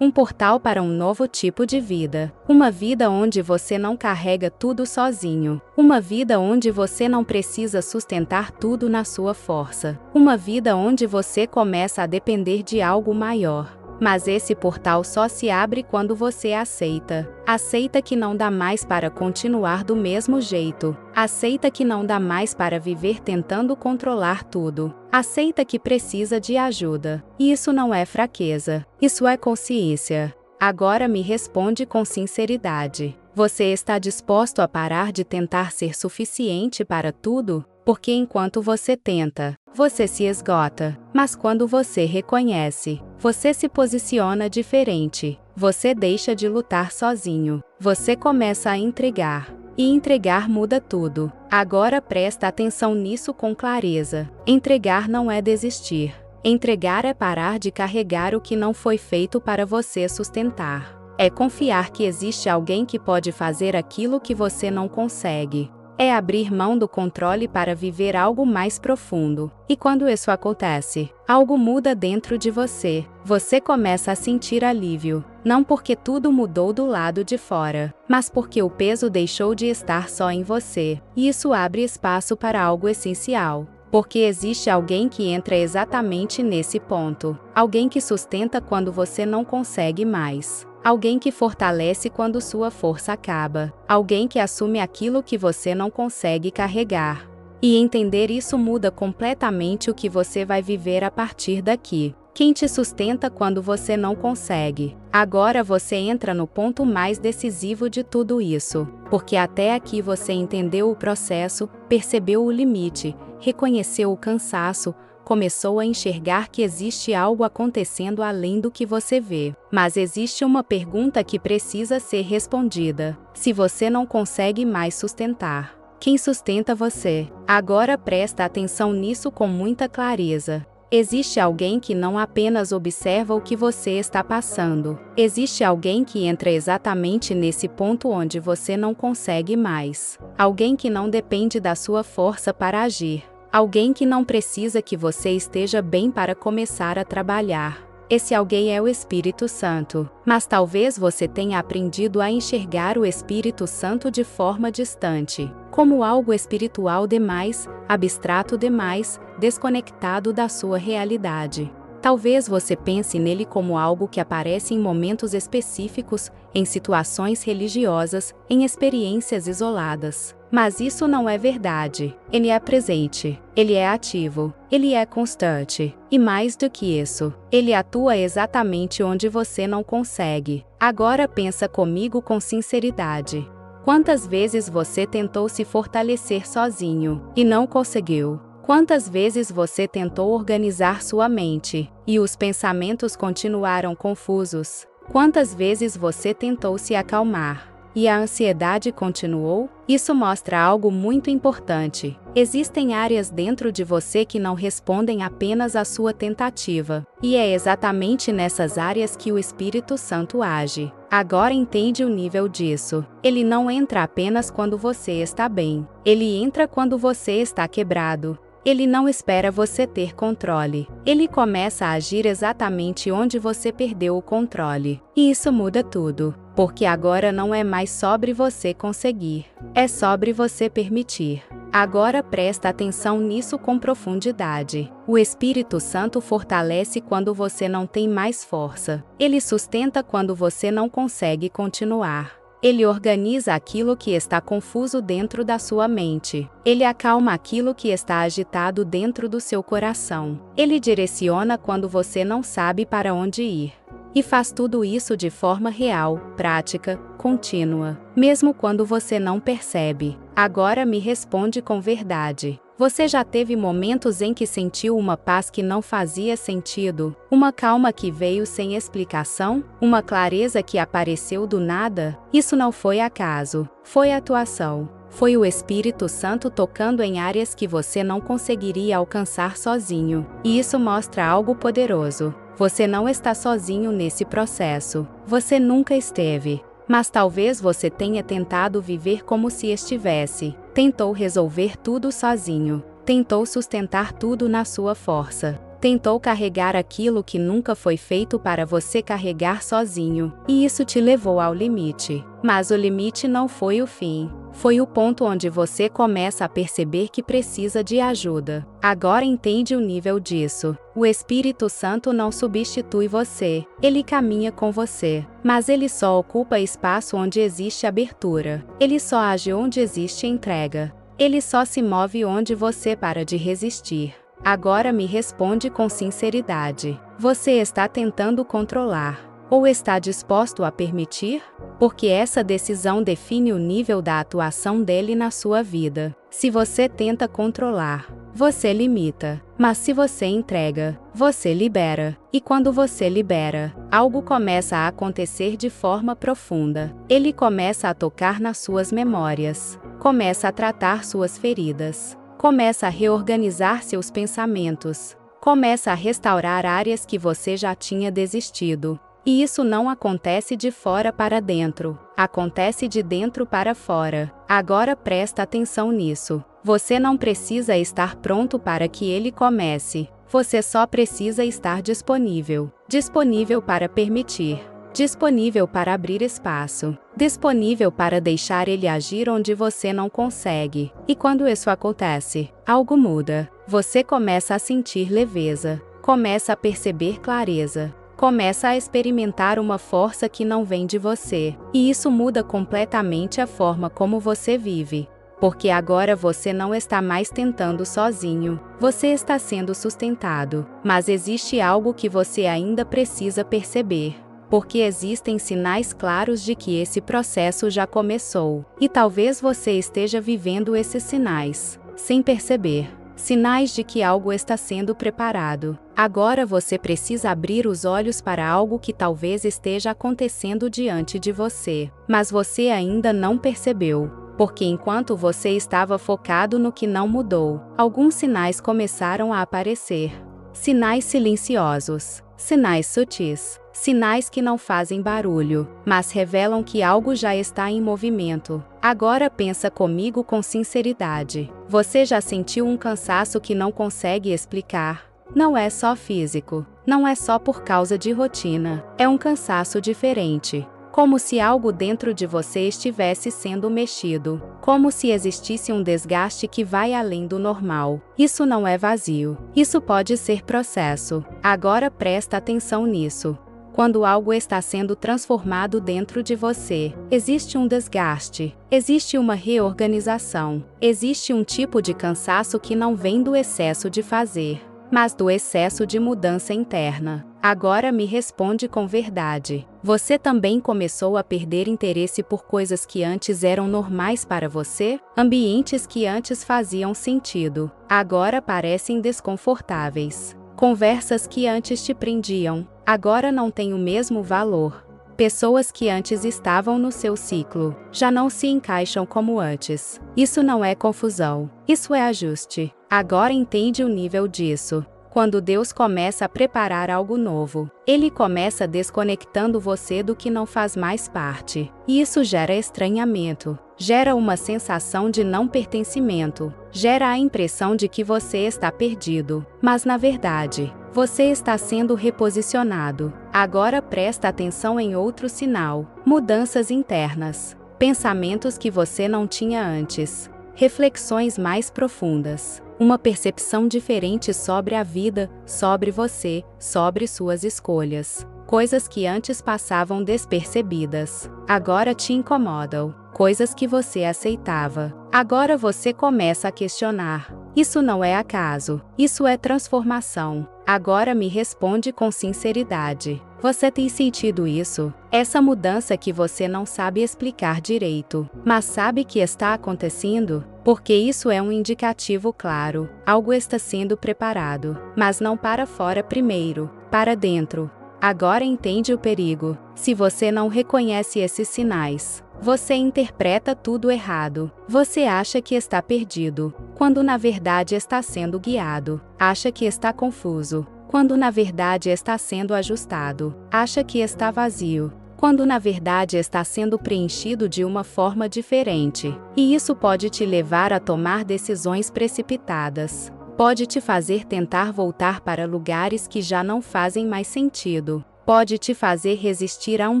para um novo tipo de vida. Uma vida onde você não carrega tudo sozinho. Uma vida onde você não precisa sustentar tudo na sua força. Uma vida onde você começa a depender de algo maior. Mas esse portal só se abre quando você aceita. Aceita que não dá mais para continuar do mesmo jeito. Aceita que não dá mais para viver tentando controlar tudo. Aceita que precisa de ajuda. E isso não é fraqueza. Isso é consciência. Agora me responde com sinceridade. Você está disposto a parar de tentar ser suficiente para tudo? Porque enquanto você tenta, você se esgota. Mas quando você reconhece, você se posiciona diferente. Você deixa de lutar sozinho. Você começa a entregar. E entregar muda tudo. Agora presta atenção nisso com clareza. Entregar não é desistir. Entregar é parar de carregar o que não foi feito para você sustentar. É confiar que existe alguém que pode fazer aquilo que você não consegue. É abrir mão do controle para viver algo mais profundo. E quando isso acontece, algo muda dentro de você. Você começa a sentir alívio. Não porque tudo mudou do lado de fora, mas porque o peso deixou de estar só em você. E isso abre espaço para algo essencial. Porque existe alguém que entra exatamente nesse ponto. Alguém que sustenta quando você não consegue mais. Alguém que fortalece quando sua força acaba. Alguém que assume aquilo que você não consegue carregar. E entender isso muda completamente o que você vai viver a partir daqui. Quem te sustenta quando você não consegue. Agora você entra no ponto mais decisivo de tudo isso. Porque até aqui você entendeu o processo, percebeu o limite, reconheceu o cansaço, começou a enxergar que existe algo acontecendo além do que você vê. Mas existe uma pergunta que precisa ser respondida. Se você não consegue mais sustentar, quem sustenta você? Agora presta atenção nisso com muita clareza. Existe alguém que não apenas observa o que você está passando. Existe alguém que entra exatamente nesse ponto onde você não consegue mais. Alguém que não depende da sua força para agir. Alguém que não precisa que você esteja bem para começar a trabalhar. Esse alguém é o Espírito Santo. Mas talvez você tenha aprendido a enxergar o Espírito Santo de forma distante, como algo espiritual demais, abstrato demais, desconectado da sua realidade. Talvez você pense nele como algo que aparece em momentos específicos, em situações religiosas, em experiências isoladas. Mas isso não é verdade. Ele é presente, ele é ativo, ele é constante. E mais do que isso, ele atua exatamente onde você não consegue. Agora pensa comigo com sinceridade. Quantas vezes você tentou se fortalecer sozinho e não conseguiu? Quantas vezes você tentou organizar sua mente e os pensamentos continuaram confusos? Quantas vezes você tentou se acalmar, E a ansiedade continuou? Isso mostra algo muito importante. Existem áreas dentro de você que não respondem apenas à sua tentativa. E é exatamente nessas áreas que o Espírito Santo age. Agora entende o nível disso. Ele não entra apenas quando você está bem. Ele entra quando você está quebrado. Ele não espera você ter controle. Ele começa a agir exatamente onde você perdeu o controle. E isso muda tudo. Porque agora não é mais sobre você conseguir. É sobre você permitir. Agora presta atenção nisso com profundidade. O Espírito Santo fortalece quando você não tem mais força. Ele sustenta quando você não consegue continuar. Ele organiza aquilo que está confuso dentro da sua mente. Ele acalma aquilo que está agitado dentro do seu coração. Ele direciona quando você não sabe para onde ir. E faz tudo isso de forma real, prática, contínua, mesmo quando você não percebe. Agora me responde com verdade. Você já teve momentos em que sentiu uma paz que não fazia sentido, uma calma que veio sem explicação, uma clareza que apareceu do nada? Isso não foi acaso, foi atuação. Foi o Espírito Santo tocando em áreas que você não conseguiria alcançar sozinho. E isso mostra algo poderoso. Você não está sozinho nesse processo. Você nunca esteve. Mas talvez você tenha tentado viver como se estivesse. Tentou resolver tudo sozinho. Tentou sustentar tudo na sua força. Tentou carregar aquilo que nunca foi feito para você carregar sozinho. E isso te levou ao limite. Mas o limite não foi o fim. Foi o ponto onde você começa a perceber que precisa de ajuda. Agora entende o nível disso. O Espírito Santo não substitui você. Ele caminha com você. Mas ele só ocupa espaço onde existe abertura. Ele só age onde existe entrega. Ele só se move onde você para de resistir. Agora me responde com sinceridade. Você está tentando controlar? Ou está disposto a permitir? Porque essa decisão define o nível da atuação dele na sua vida. Se você tenta controlar, você limita. Mas se você entrega, você libera. E quando você libera, algo começa a acontecer de forma profunda. Ele começa a tocar nas suas memórias. Começa a tratar suas feridas. Começa a reorganizar seus pensamentos. Começa a restaurar áreas que você já tinha desistido. E isso não acontece de fora para dentro. Acontece de dentro para fora. Agora presta atenção nisso. Você não precisa estar pronto para que ele comece. Você só precisa estar disponível. Disponível para permitir. Disponível para abrir espaço. Disponível para deixar ele agir onde você não consegue. E quando isso acontece, algo muda. Você começa a sentir leveza. Começa a perceber clareza. Começa a experimentar uma força que não vem de você. E isso muda completamente a forma como você vive. Porque agora você não está mais tentando sozinho. Você está sendo sustentado. Mas existe algo que você ainda precisa perceber. Porque existem sinais claros de que esse processo já começou. E talvez você esteja vivendo esses sinais, sem perceber. Sinais de que algo está sendo preparado. Agora você precisa abrir os olhos para algo que talvez esteja acontecendo diante de você. Mas você ainda não percebeu. Porque enquanto você estava focado no que não mudou, alguns sinais começaram a aparecer. Sinais silenciosos. Sinais sutis. Sinais que não fazem barulho, mas revelam que algo já está em movimento. Agora pensa comigo com sinceridade. Você já sentiu um cansaço que não consegue explicar? Não é só físico. Não é só por causa de rotina. É um cansaço diferente. Como se algo dentro de você estivesse sendo mexido. Como se existisse um desgaste que vai além do normal. Isso não é vazio. Isso pode ser processo. Agora presta atenção nisso. Quando algo está sendo transformado dentro de você, existe um desgaste, existe uma reorganização, existe um tipo de cansaço que não vem do excesso de fazer, mas do excesso de mudança interna. Agora me responde com verdade. Você também começou a perder interesse por coisas que antes eram normais para você? Ambientes que antes faziam sentido, agora parecem desconfortáveis. Conversas que antes te prendiam, agora não têm o mesmo valor. Pessoas que antes estavam no seu ciclo já não se encaixam como antes. Isso não é confusão, isso é ajuste. Agora entende o nível disso. Quando Deus começa a preparar algo novo, Ele começa desconectando você do que não faz mais parte. E isso gera estranhamento, gera uma sensação de não pertencimento, gera a impressão de que você está perdido. Mas na verdade, você está sendo reposicionado. Agora presta atenção em outro sinal: mudanças internas, pensamentos que você não tinha antes, reflexões mais profundas, uma percepção diferente sobre a vida, sobre você, sobre suas escolhas. Coisas que antes passavam despercebidas, agora te incomodam. Coisas que você aceitava, agora você começa a questionar. Isso não é acaso, isso é transformação. Agora me responde com sinceridade. Você tem sentido isso? Essa mudança que você não sabe explicar direito, mas sabe que está acontecendo? Porque isso é um indicativo claro. Algo está sendo preparado, mas não para fora primeiro, para dentro. Agora entende o perigo. Se você não reconhece esses sinais, você interpreta tudo errado. Você acha que está perdido, quando na verdade está sendo guiado. Acha que está confuso, quando na verdade está sendo ajustado. Acha que está vazio, quando na verdade está sendo preenchido de uma forma diferente. E isso pode te levar a tomar decisões precipitadas. Pode te fazer tentar voltar para lugares que já não fazem mais sentido. Pode te fazer resistir a um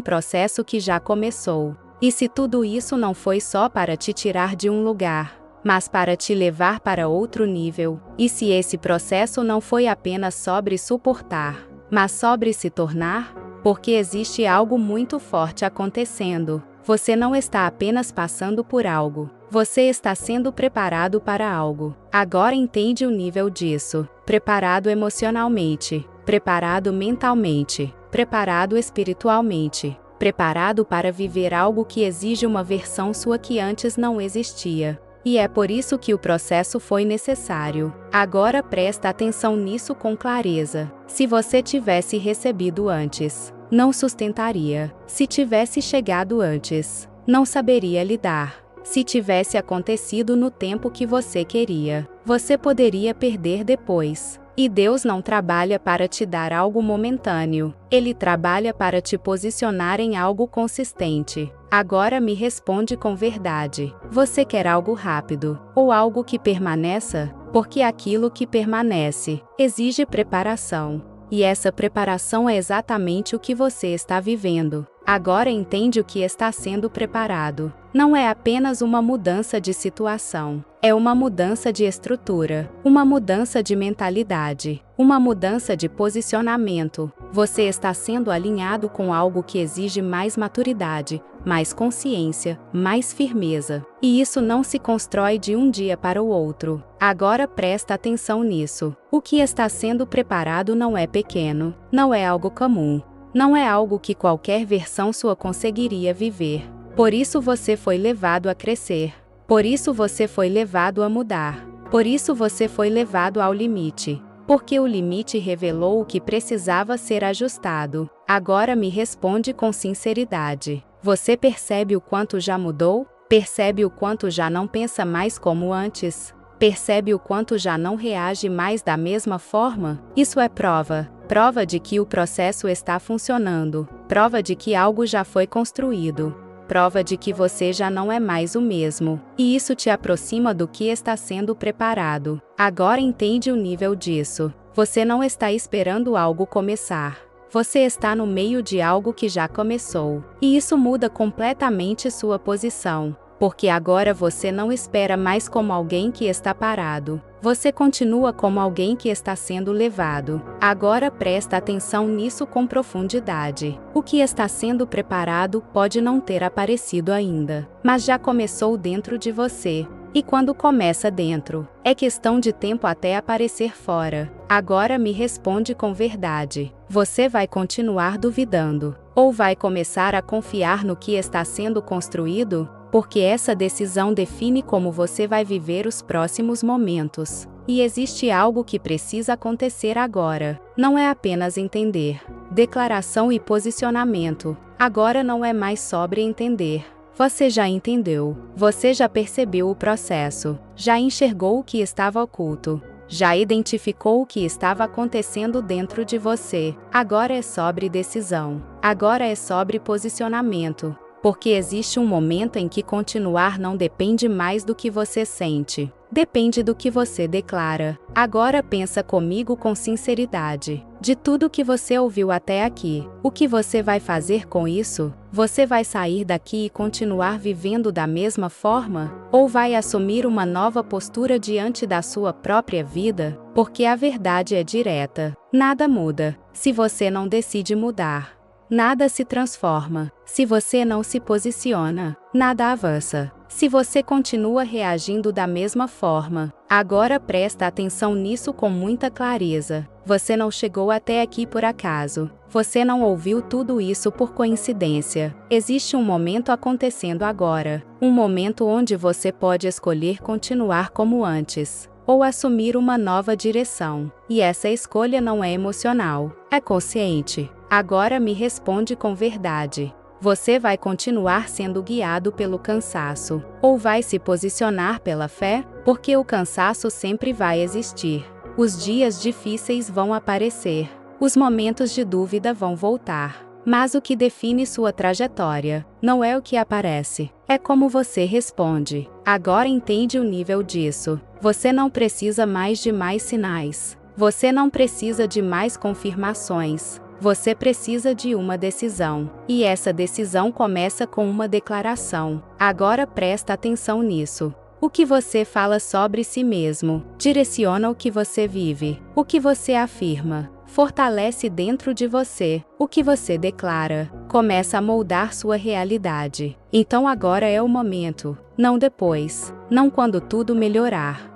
processo que já começou. E se tudo isso não foi só para te tirar de um lugar, mas para te levar para outro nível, e se esse processo não foi apenas sobre suportar, mas sobre se tornar, porque existe algo muito forte acontecendo. Você não está apenas passando por algo, você está sendo preparado para algo. Agora entende o nível disso. Preparado emocionalmente, preparado mentalmente, preparado espiritualmente, preparado para viver algo que exige uma versão sua que antes não existia. E é por isso que o processo foi necessário. Agora presta atenção nisso com clareza. Se você tivesse recebido antes, não sustentaria. Se tivesse chegado antes, não saberia lidar. Se tivesse acontecido no tempo que você queria, você poderia perder depois. E Deus não trabalha para te dar algo momentâneo. Ele trabalha para te posicionar em algo consistente. Agora me responde com verdade. Você quer algo rápido, ou algo que permaneça? Porque aquilo que permanece exige preparação. E essa preparação é exatamente o que você está vivendo. Agora entende o que está sendo preparado. Não é apenas uma mudança de situação. É uma mudança de estrutura, uma mudança de mentalidade, uma mudança de posicionamento. Você está sendo alinhado com algo que exige mais maturidade, mais consciência, mais firmeza. E isso não se constrói de um dia para o outro. Agora presta atenção nisso. O que está sendo preparado não é pequeno, não é algo comum, não é algo que qualquer versão sua conseguiria viver. Por isso você foi levado a crescer. Por isso você foi levado a mudar. Por isso você foi levado ao limite. Porque o limite revelou o que precisava ser ajustado. Agora me responde com sinceridade. Você percebe o quanto já mudou? Percebe o quanto já não pensa mais como antes? Percebe o quanto já não reage mais da mesma forma? Isso é prova. Prova de que o processo está funcionando. Prova de que algo já foi construído. Prova de que você já não é mais o mesmo. E isso te aproxima do que está sendo preparado. Agora entende o nível disso. Você não está esperando algo começar. Você está no meio de algo que já começou. E isso muda completamente sua posição. Porque agora você não espera mais como alguém que está parado. Você continua como alguém que está sendo levado. Agora presta atenção nisso com profundidade. O que está sendo preparado pode não ter aparecido ainda, mas já começou dentro de você. E quando começa dentro, é questão de tempo até aparecer fora. Agora me responde com verdade. Você vai continuar duvidando? Ou vai começar a confiar no que está sendo construído? Porque essa decisão define como você vai viver os próximos momentos. E existe algo que precisa acontecer agora. Não é apenas entender. declaração e posicionamento. Agora não é mais sobre entender. Você já entendeu. Você já percebeu o processo. Já enxergou o que estava oculto. Já identificou o que estava acontecendo dentro de você. Agora é sobre decisão. Agora é sobre posicionamento. Porque existe um momento em que continuar não depende mais do que você sente. Depende do que você declara. Agora pensa comigo com sinceridade. De tudo que você ouviu até aqui, o que você vai fazer com isso? Você vai sair daqui e continuar vivendo da mesma forma? Ou vai assumir uma nova postura diante da sua própria vida? Porque a verdade é direta. Nada muda se você não decide mudar. Nada se transforma se você não se posiciona. Nada avança se você continua reagindo da mesma forma. Agora presta atenção nisso com muita clareza. Você não chegou até aqui por acaso. Você não ouviu tudo isso por coincidência. Existe um momento acontecendo agora. Um momento onde você pode escolher continuar como antes, ou assumir uma nova direção. E essa escolha não é emocional, é consciente. Agora me responde com verdade. Você vai continuar sendo guiado pelo cansaço, ou vai se posicionar pela fé? Porque o cansaço sempre vai existir. Os dias difíceis vão aparecer. Os momentos de dúvida vão voltar. Mas o que define sua trajetória não é o que aparece, é como você responde. Agora entende o nível disso. Você não precisa mais de mais sinais. Você não precisa de mais confirmações. Você precisa de uma decisão. E essa decisão começa com uma declaração. Agora presta atenção nisso. O que você fala sobre si mesmo direciona o que você vive. O que você afirma fortalece dentro de você. O que você declara começa a moldar sua realidade. Então agora é o momento, não depois, não quando tudo melhorar.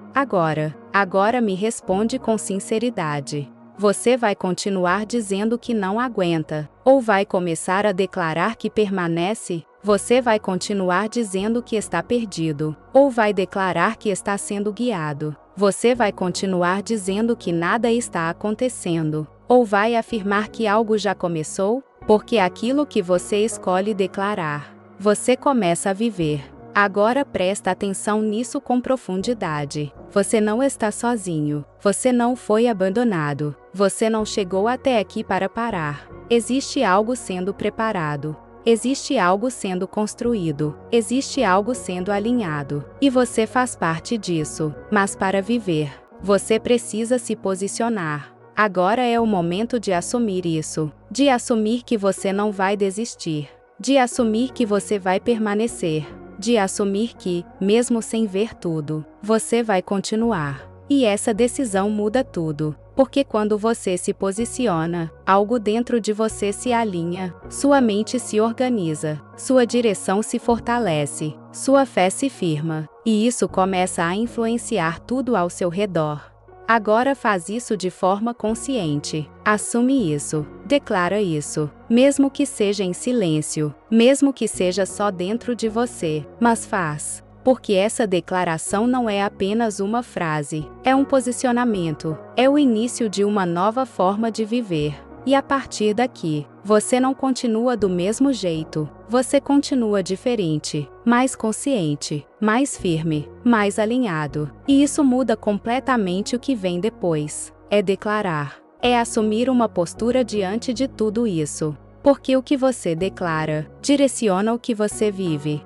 Agora me responde com sinceridade. Você vai continuar dizendo que não aguenta, ou vai começar a declarar que permanece? Você vai continuar dizendo que está perdido, ou vai declarar que está sendo guiado? Você vai continuar dizendo que nada está acontecendo, ou vai afirmar que algo já começou? Porque aquilo que você escolhe declarar, você começa a viver. Agora presta atenção nisso com profundidade. Você não está sozinho. Você não foi abandonado. Você não chegou até aqui para parar. Existe algo sendo preparado. Existe algo sendo construído. Existe algo sendo alinhado. E você faz parte disso. Mas para viver, você precisa se posicionar. Agora é o momento de assumir isso. De assumir que você não vai desistir. De assumir que você vai permanecer. De assumir que, mesmo sem ver tudo, você vai continuar. E essa decisão muda tudo, porque quando você se posiciona, algo dentro de você se alinha, sua mente se organiza, sua direção se fortalece, sua fé se firma, e isso começa a influenciar tudo ao seu redor. Agora faz isso de forma consciente. Assume isso. Declara isso. Mesmo que seja em silêncio. Mesmo que seja só dentro de você. Mas faz. Porque essa declaração não é apenas uma frase. É um posicionamento. É o início de uma nova forma de viver. E a partir daqui, você não continua do mesmo jeito. Você continua diferente, mais consciente, mais firme, mais alinhado. E isso muda completamente o que vem depois. É declarar. É assumir uma postura diante de tudo isso. Porque o que você declara direciona o que você vive.